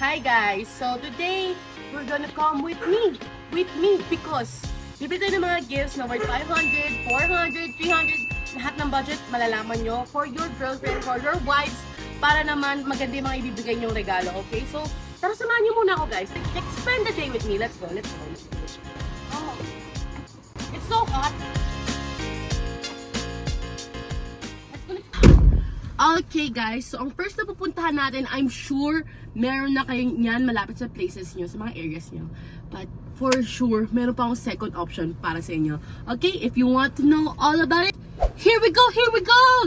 Hi guys! So today, we're gonna come with me because bibili tayo ng mga gifts na worth 500, 400, 300, lahat ng budget malalaman nyo for your girlfriend, for your wives, para naman maganda yung mga ibibigay nyong regalo, okay? So, tara samahan nyo muna ako guys. Like, spend the day with me. Let's go. Oh, it's so hot. Okay guys, so ang first na pupuntahan natin, I'm sure meron na kayong yan malapit sa places nyo, sa mga areas nyo. But for sure, meron pa akong second option para sa inyo. Okay, if you want to know all about it, here we go!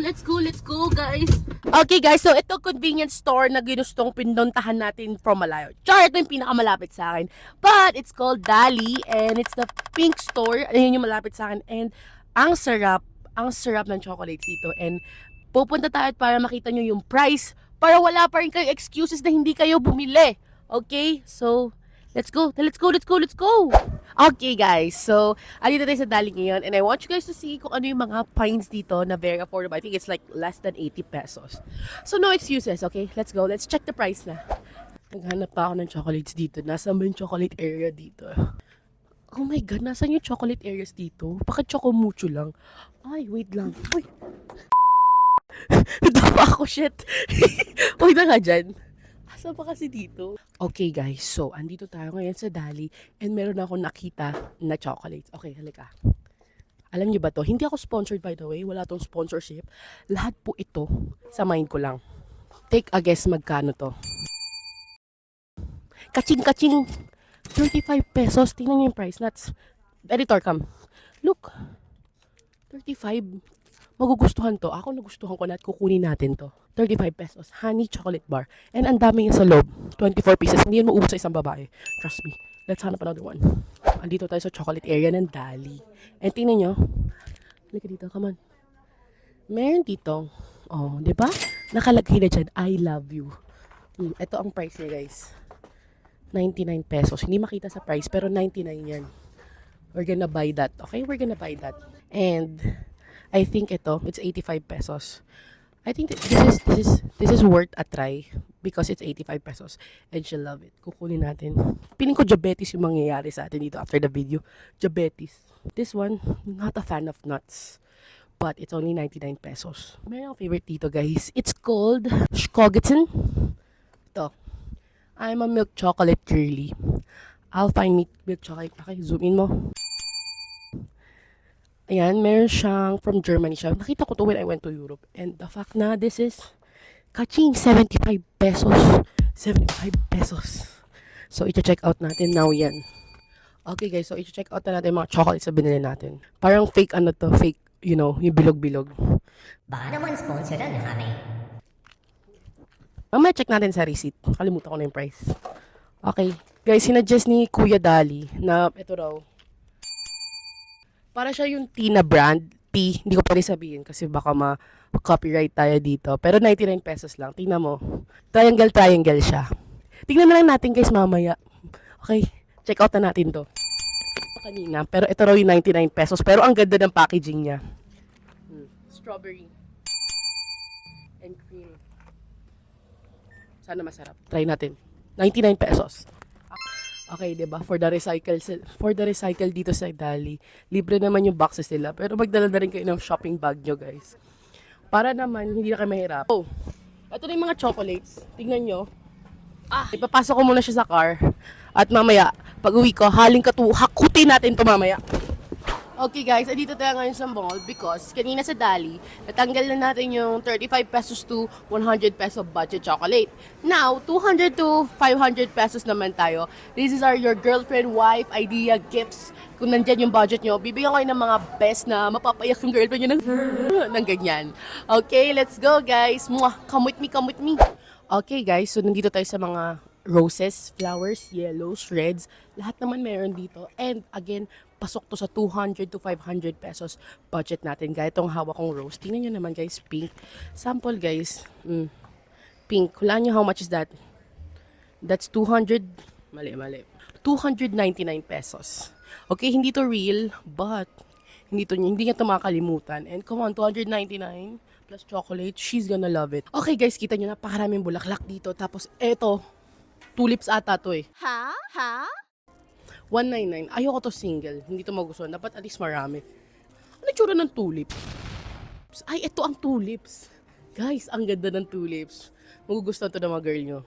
Let's go guys! Okay guys, so ito convenience store na ginustong pinuntahan natin from malayo. Char, ito yung pinakamalapit sa akin. But it's called Dali and it's the pink store. Ayun yung malapit sa akin. And ang sarap ng chocolates dito. And pupunta tayo para makita nyo yung price para wala pa rin kayo excuses na hindi kayo bumili. Okay? So, let's go. Okay guys, so andito tayo sa Dali ngayon and I want you guys to see kung ano yung mga finds dito na very affordable. I think it's like less than 80 pesos. So no excuses, okay? Let's go. Let's check the price na. Naghanap pa ako ng chocolates dito. Nasaan ba yung chocolate area dito? Oh my God, nasaan yung chocolate areas dito? Bakit choco mucho lang? Ay, wait lang. Uy! Natapa ako, shit. Huwag na nga dyan. Asa pa kasi dito? Okay guys, so andito tayo ngayon sa Dali and meron ako nakita na chocolates. Okay, halika. Alam niyo ba to? Hindi ako sponsored by the way. Wala tong sponsorship. Lahat po ito sa mind ko lang. Take a guess magkano to. Kaching! 35 pesos. Tingnan niyo yung price. Nuts. Editor, come. Look. 35. Magugustuhan to. Ako nagustuhan ko na at kukunin natin to. 35 pesos. Honey chocolate bar. And ang dami yung sa loob. 24 pieces. Hindi yan maubos sa isang babae. Trust me. Let's hanap another one. Andito tayo sa chocolate area ng Dali. And tingnan nyo. Halika dito. Come on. Meron dito. Oh, di ba? Nakalagay na dyan. I love you. Ito ang price niya guys. 99 pesos. Hindi makita sa price pero 99 yan. We're gonna buy that. Okay? We're gonna buy that. And I think it's 85 pesos. I think this is worth a try because it's 85 pesos and she'll love it. Kukunin natin. Piling ko diabetes yung mangyayari sa atin dito after the video. Diabetes. This one, not a fan of nuts. But it's only 99 pesos. Meron akong favorite dito guys. It's called Schkogetzen. Ito. I'm a milk chocolate girly. I'll find milk chocolate. Okay, zoom in mo. Ayan, meron siyang from Germany siya. Nakita ko to when I went to Europe. And the fact na this is kaching 75 pesos. 75 pesos. So, i-check out natin now yan. Okay guys, so i-check out na natin mga chocolates na binili natin. Parang fake ano to, fake, you know, yung bilog-bilog. Baka naman sponsor na kami. Mamaya check natin sa receipt. Kalimutan ko na yung price. Okay. Guys, sinuggest ni Kuya Dali na ito raw. Para siya yung Tina brand. T. Hindi ko pa rin sabihin kasi baka ma-copyright tayo dito. Pero 99 pesos lang. Tingnan mo. Triangle siya. Tingnan na lang natin guys mamaya. Okay. Check out na natin to. Kanina. Pero ito raw yung 99 pesos. Pero ang ganda ng packaging niya. Strawberry. And cream. Sana masarap. Try natin. 99 pesos. Okay, 'di ba? For the recycle dito sa Dali, libre naman yung boxes nila. Pero magdala na rin kayo ng shopping bag nyo, guys. Para naman hindi na kayo mahirap. Oh. Ito na yung mga chocolates. Tingnan nyo. Ipapasok ko muna siya sa car. At mamaya, pag-uwi ko, hakutin natin to mamaya. Okay guys, andito tayo ngayon sa mall because kanina sa Dali, natanggal na natin yung 35 pesos to 100 peso budget chocolate. Now, 200 to 500 pesos naman tayo. This is your girlfriend, wife, idea, gifts. Kung nandyan yung budget nyo, bibigyan ko kayo ng mga best na mapapayak yung girlfriend nyo ng ganyan. Okay, let's go guys. Come with me. Okay guys, so nandito tayo sa mga roses, flowers, yellows, reds. Lahat naman meron dito. And again, pasok to sa 200 to 500 pesos budget natin. Gaya itong hawak kong rose. Tingnan nyo naman guys, pink. Sample guys. Pink. Hulaan nyo how much is that? That's 200. Mali. 299 pesos. Okay, hindi to real, but hindi niya to makakalimutan. And come on, 299 plus chocolate. She's gonna love it. Okay guys, kita nyo napakaraming bulaklak dito. Tapos eto, Tulips ata to eh. Ha? Ha? 199. Ayoko to single. Hindi to magustuhan. Dapat at least marami. Ano tsura ng tulips? Ay, ito ang tulips. Guys, ang ganda ng tulips. Magugustuhan to ng mga girl nyo.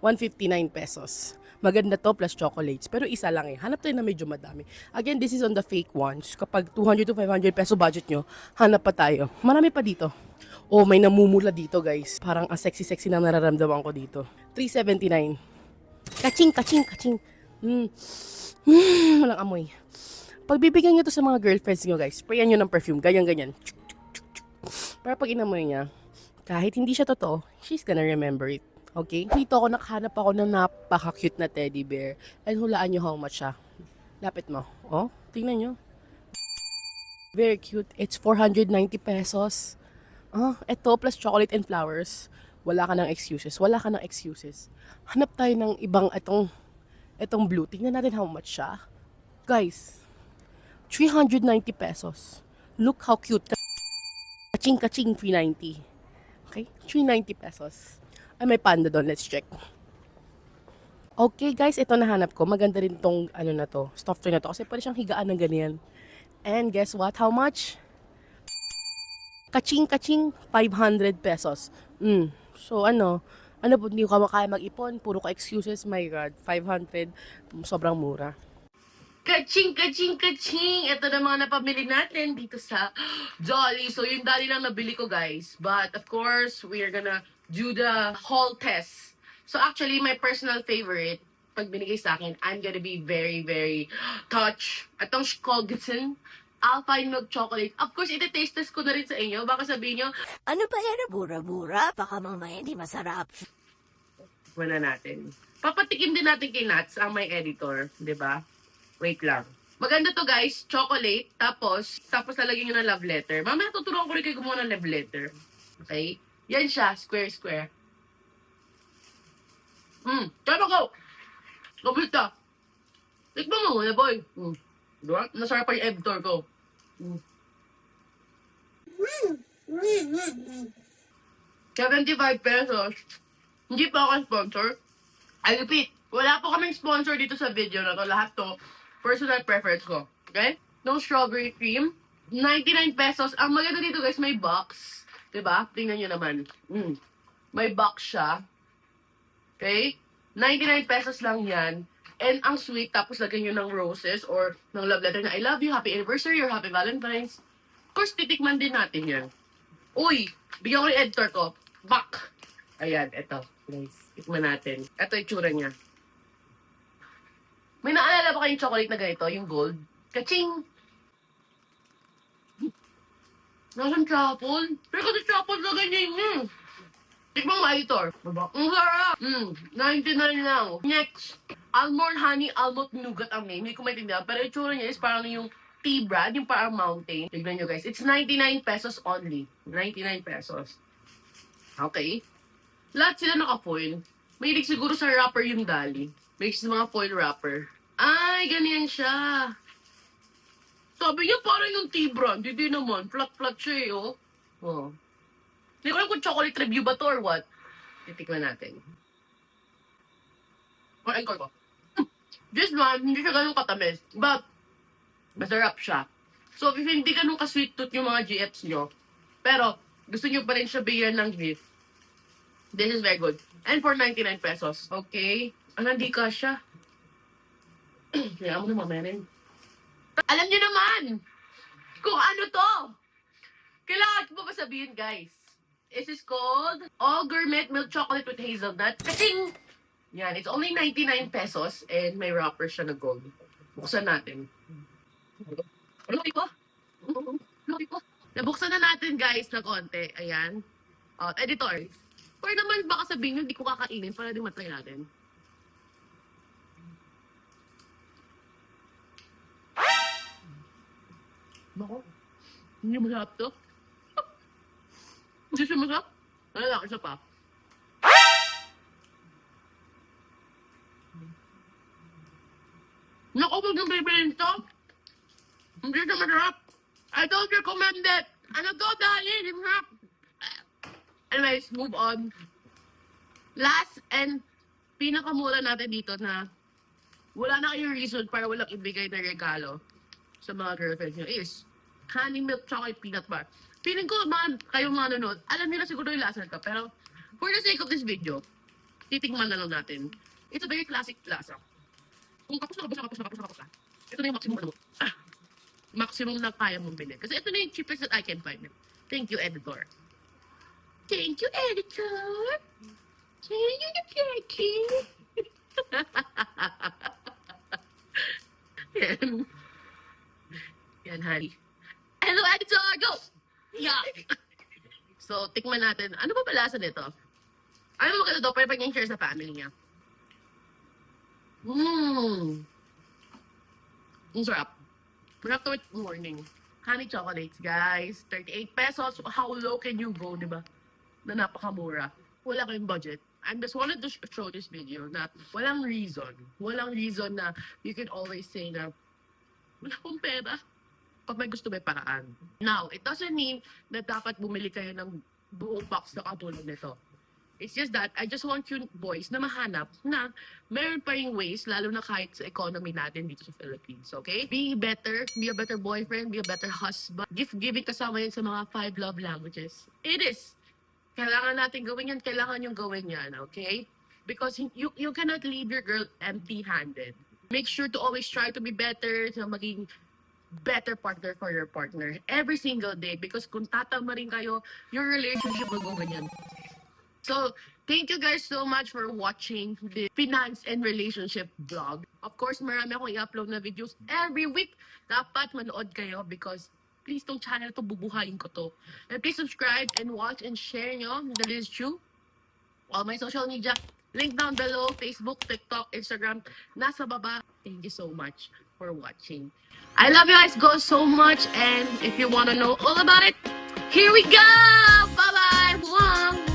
159 pesos. Maganda to plus chocolates. Pero isa lang eh. Hanap tayo na medyo madami. Again, this is on the fake ones. Kapag 200 to 500 peso budget nyo, hanap pa tayo. Marami pa dito. Oh, may namumula dito guys. Parang ang sexy-sexy na nararamdaman ko dito. 379. Kaching, kaching, kaching. Walang amoy. Pagbibigyan nyo to sa mga girlfriends nyo guys, sprayan nyo ng perfume. Ganyan-ganyan. Para pag inamoy niya, kahit hindi siya totoo, she's gonna remember it. Okay? Dito ako nakahanap ako ng napaka-cute na teddy bear. And hulaan nyo how much siya. Lapit mo. Oh, tingnan nyo. Very cute. It's 490 pesos. Ito plus chocolate and flowers. Wala ka ng excuses. Wala ka ng excuses. Hanap tayo ng ibang itong blue. Tingnan natin how much siya. Guys, 390 pesos. Look how cute. Kaching-kaching 390. Okay? 390 pesos. Ay, may panda doon. Let's check. Okay, guys. Ito nahanap ko. Maganda rin tong, na to. Stuffed toy na to. Kasi pwede siyang higaan ng ganyan. And guess what? How much? Kaching-kaching 500 pesos. So, po, hindi ko kaya mag-ipon. Puro ka excuses. My God. 500. Sobrang mura. Kaching, kaching, kaching! Ito na mga napamili natin dito sa Jolly. So, yung dali lang nabili ko, guys. But, of course, we are gonna do the haul test. So, actually, my personal favorite, pag binigay sa akin, I'm gonna be very, very touched. Itong Schkolgitsen Alpine Milk Chocolate. Of course, iti-taste test ko na rin sa inyo. Baka sabihin nyo, Ano pa yan? Bura-bura? Baka mamaya di masarap. wala natin. Papatikim din natin kay Nats, ang may editor. 'Di ba? Wait lang. Maganda to guys, chocolate, tapos lalagyan nyo ng love letter. Mamaya tuturuan ko rin kayo gumawa ng love letter. Okay? Yan siya, square. Tama ko! Kamusta? Tikman mo muna, boy. Diba? Nasarap pa yung editor ko. 75 pesos. Hindi pa ako sponsor. I repeat, wala po kaming sponsor dito sa video na to. Lahat to, personal preference ko. Okay? No strawberry cream. 99 pesos. Ang maganda dito guys, may box. Diba? Tingnan nyo naman. May box siya. Okay? 99 pesos lang yan. And ang sweet, tapos lagyan nyo ng roses or ng love letter na I love you, happy anniversary, or happy Valentine's. Of course, titikman din natin yan. Uy! Bigyan ko yung editor ko. Back! Ayan, eto. Nice. Tikman natin. Eto yung tsura niya. May naalala ba kayong chocolate na ganito? Yung gold? Kaching! Nasaan truffle? Pero kasi truffle na ganyan yun. Tikman mo, editor. Ang sarap! 99 lang. Next. Almond Honey Almond Nougat ang name. Hindi ko maintindihan. Pero yung tsura niya is parang yung tea brand, yung parang mountain. Tignan nyo guys. It's 99 pesos only. 99 pesos. Okay. Lahat sila naka-foil. Mahilig siguro sa wrapper yung Dali. May mga foil wrapper. Ay, ganyan siya. Sabi niya parang yung tea brand. Hindi naman. Flat-flat siya eh, oh. Hindi ko alam kung chocolate review ba to or what. Titikman natin. Or encore ko. This one, hindi siya ganun katamis. But, masarap siya. So, if hindi ganun ka-sweet tooth yung mga GFs nyo, pero gusto nyo pa rin siya bigyan ng gift, this is very good. And for 99 pesos. Okay? Hindi ka siya. Kaya mo na mamarin. Alam nyo naman kung ano to. Kailangan ko pa sabihin, guys. This is called All Gourmet Milk Chocolate with Hazelnut. Kasing, yan, it's only 99 pesos and may wrapper siya na gold. Buksan natin. Laki ko. Laki ko. Nabuksan na natin, guys, na konti. Ayan. Editor. Or naman baka sabihin nyo, hindi ko kakainin para din matry natin. Bako. Hindi masarap to. Hindi siya masarap. Lalaki siya pa. Naku, huwag yung bibilin to. Hindi siya masarap. I don't recommend it. Ano to, Dali? Hindi masarap. Anyways, move on. Last and pinakamura natin dito na wala na kayong reason para walang ibigay na regalo sa mga girlfriends nyo is honey milk chocolate peanut bar. Feeling ko, kayong mga nanonood, alam nila siguro yung lasa nito. Pero, for the sake of this video, titikman na lang natin. It's a very classic lasa. Kung kapos na. Ito na yung maximum ano. Maximum na kaya mong bilhin. Kasi ito na yung cheapest that I can find. Thank you, editor. Thank you, editor. Thank you. Yan. Yan, honey. Hello, editor! Go! Yeah! So, tikman natin. Ano ba lasa nito? Ano ba maganda to? Pwede niyang share sa family niya. Ang sarap. Sarap to with morning. Honey chocolates, guys. 38 pesos. How low can you go, di ba? Na napakamura. Wala kayong budget. I just wanted to show this video na walang reason na you can always say na wala akong pera. Pag may gusto, may paraan. Now, it doesn't mean na dapat bumili kayo ng buong box na katulad nito. It's just that I just want you boys na mahanap na meron pa ring ways, lalo na kahit sa economy natin dito sa Philippines, okay? Be better, be a better boyfriend, be a better husband. Gift-giving kasama yan sa mga 5 love languages. It is. Kailangan natin gawin yan, kailangan yung gawin yan, okay? Because you cannot leave your girl empty-handed. Make sure to always try to be better, to maging better partner for your partner every single day. Because kung tatama rin kayo, your relationship will go ganyan. So, thank you guys so much for watching the finance and relationship vlog. Of course, marami akong i-upload na videos every week. Dapat manood kayo because please tong channel to bubuhayin ko to. And please subscribe and watch and share nyo the Liz Chu. All my social media, link down below, Facebook, TikTok, Instagram, nasa baba. Thank you so much for watching. I love you guys go so much, and if you want to know all about it, here we go! Bye-bye! Mwah!